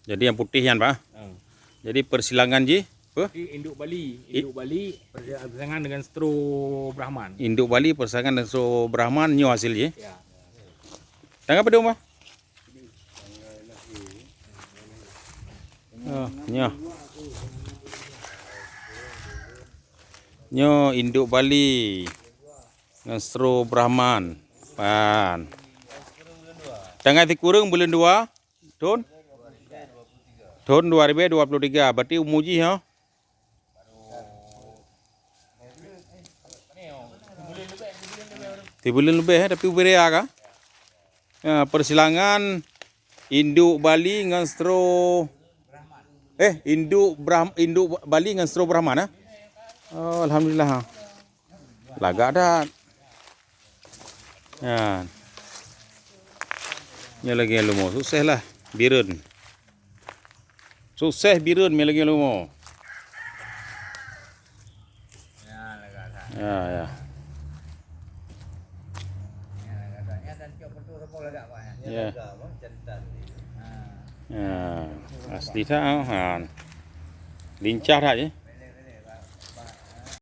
Jadi yang putih yan Pak. Jadi persilangan ji apa? Induk Bali persaingan dengan Stro Brahman. Induk Bali persaingan dengan Stro Brahman nyo hasil ji. Ya. Tangga apa dong Pak? Oh, nyo. Nyo Induk Bali dengan Stro Brahman. Pan. Tanggal kurang bulan 2 tahun 2023. Berarti umuji ha. Bulan lebih tapi berea kah? Ya, persilangan Induk Bali dengan Stro Induk Bali dengan Stro Brahman ha? Oh, alhamdulillah ha. Lagak dah. Ya. Ni lagi lumo, sukses lah birun. Sukses birun ni lagi lumo. Ya. Ya. Ya. Asli tak? Lincah tak je?